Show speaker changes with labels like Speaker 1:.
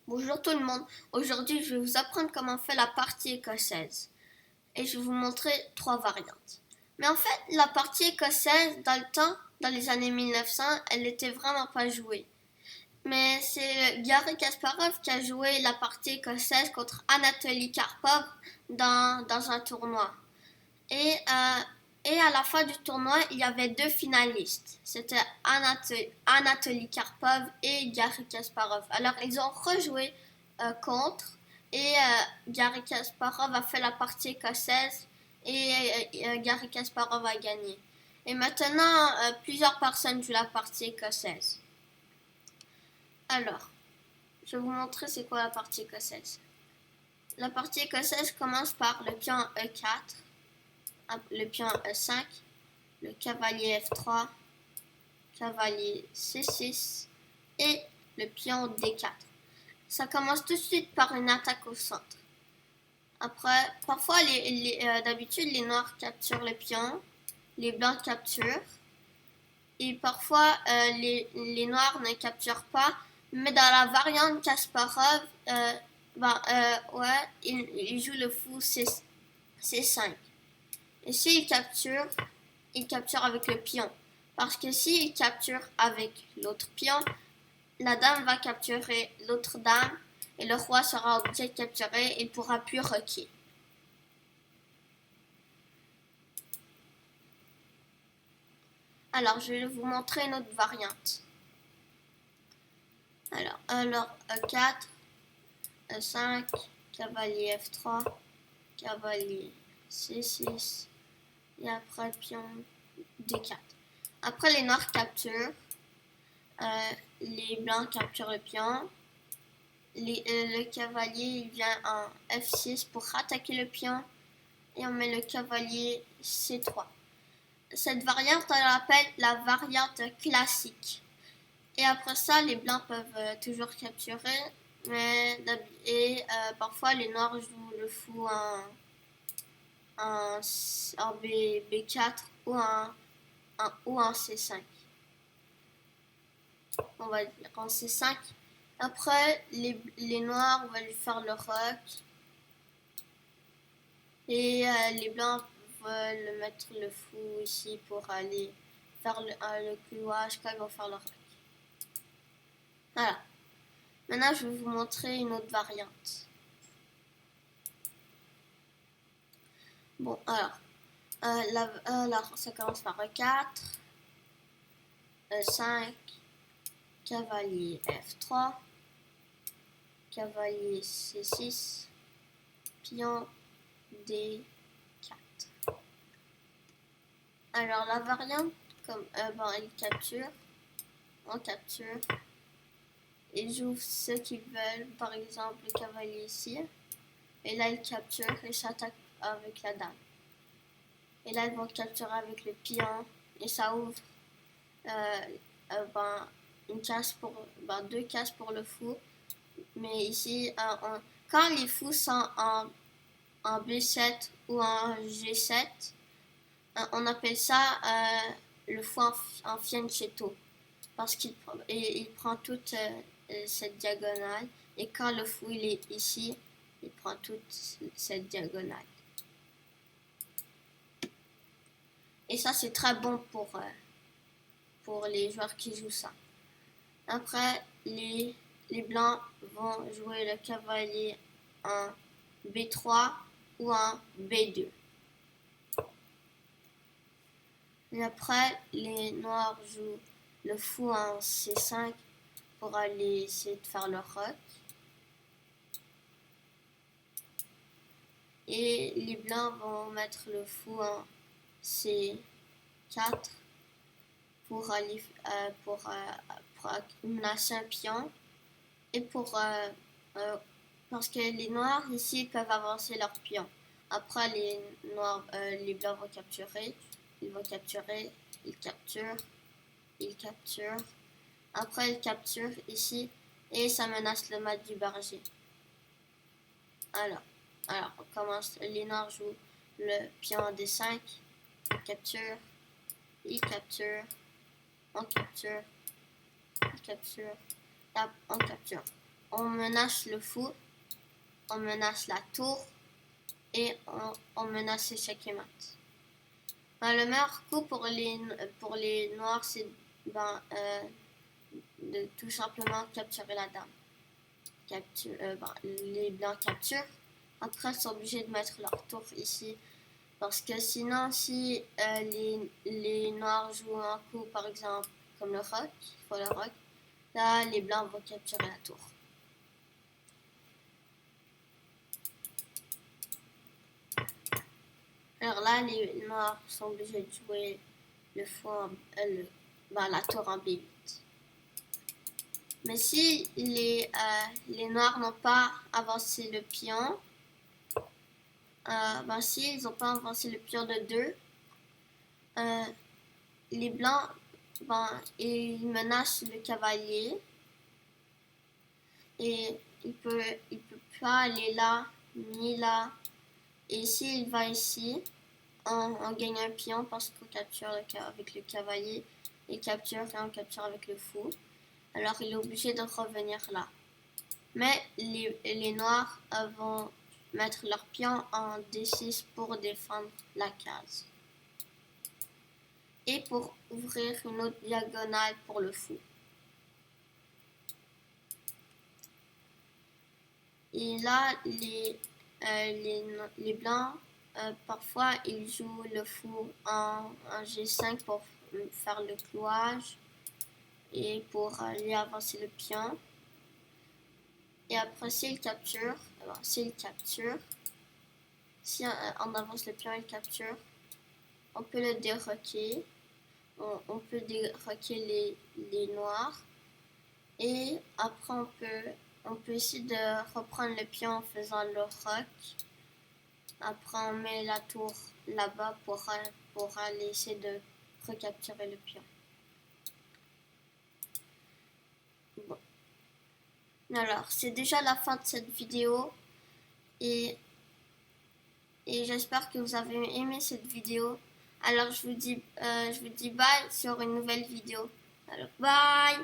Speaker 1: Bonjour tout le monde. Aujourd'hui, je vais vous apprendre comment on fait la partie écossaise. Et je vais vous montrer trois variantes. Mais en fait, la partie écossaise, dans le temps, dans les années 1900, elle n'était vraiment pas jouée. Mais c'est Garry Kasparov qui a joué la partie écossaise contre Anatoly Karpov dans un tournoi. Et, euh, et à la fin du tournoi, il y avait deux finalistes. C'était Anatoly Karpov et Garry Kasparov. Alors, ils ont rejoué contre Garry Kasparov a fait la partie écossaise et Garry Kasparov a gagné. Et maintenant, plusieurs personnes jouent la partie écossaise. Alors, je vais vous montrer c'est quoi la partie écossaise. La partie écossaise commence par le pion E4, le pion E5, le cavalier F3, cavalier C6 et le pion D4. Ça commence tout de suite par une attaque au centre. Après, parfois, d'habitude, les noirs capturent le pion, les blancs capturent, et parfois, les noirs ne capturent pas, mais dans la variante Kasparov, il joue le fou C5. Et s'il capture avec le pion. Parce que s'il capture avec l'autre pion, la dame va capturer l'autre dame et le roi sera obligé de capturer et ne pourra plus requis. Alors, je vais vous montrer une autre variante. Alors E4, E5, cavalier F3, cavalier C6 et après pion D4. Après, les noirs capturent, les blancs capturent le pion. Le cavalier il vient en F6 pour attaquer le pion et on met le cavalier C3. Cette variante, on l'appelle la variante classique. Et après ça, les blancs peuvent toujours capturer, parfois les noirs jouent le fou en B4 ou en C5. On va dire en C5. Après, les noirs vont lui faire le roc. Et les blancs veulent mettre le fou ici pour aller faire le couloir quand ils vont faire le roc. Voilà. Maintenant, je vais vous montrer une autre variante. Bon, alors ça commence par E4, E5, cavalier F3, cavalier C6, pion D4. Alors la variante, comme il capture, on capture, ils jouent ce qu'ils veulent, par exemple le cavalier ici, et là ils capturent et s'attaquent avec la dame. Et là ils vont capturer avec le pion et ça ouvre deux cases pour le fou. Mais ici, quand les fous sont en B7 ou en G7, on appelle ça le fou en fianchetto parce qu'il prend toute cette diagonale et quand le fou il est ici, il prend toute cette diagonale. Et ça c'est très bon pour les joueurs qui jouent ça. Après, les blancs vont jouer le cavalier en B3 ou en B2. Et après, les noirs jouent le fou en C5 pour aller essayer de faire le roc. Et les blancs vont mettre le fou en C4 pour menacer un pion et parce que les noirs ici peuvent avancer leur pion. Après les blancs vont capturer, ils capturent, ils capturent. Après ils capturent ici et ça menace le mat du berger. Alors on commence. Les noirs jouent le pion D5, on capture, ils capturent, on capture, ils capturent, on capture. on menace le fou, on menace la tour et on menace les checkmates. Le meilleur coup pour les noirs, c'est de tout simplement capturer la dame. Les blancs capturent. Après, ils sont obligés de mettre leur tour ici. Parce que sinon, si les noirs jouent un coup, par exemple, comme le roc, il faut le roc, là, les blancs vont capturer la tour. Alors là, les noirs sont obligés de jouer le fou la tour en B8. Mais si les noirs n'ont pas avancé le pion, si ils n'ont pas avancé le pion de 2, les blancs, ils menacent le cavalier et il peut pas aller là ni là. Et s'il va ici, on gagne un pion parce qu'on capture avec le cavalier et capture et on capture avec le fou. Alors il est obligé de revenir là. Mais les noirs vont mettre leur pion en D6 pour défendre la case. Et pour ouvrir une autre diagonale pour le fou. Et là, les blancs, parfois, ils jouent le fou en G5 pour faire le clouage et pour aller avancer le pion. Et après, s'il capture, si on avance le pion, il capture, on peut le déroquer. On peut déroquer les noirs. Et après, on peut essayer de reprendre le pion en faisant le roc. Après, on met la tour là-bas pour aller essayer de recapturer le pion. Bon. Alors, c'est déjà la fin de cette vidéo. Et j'espère que vous avez aimé cette vidéo. Alors, je vous dis bye sur une nouvelle vidéo. Alors, bye!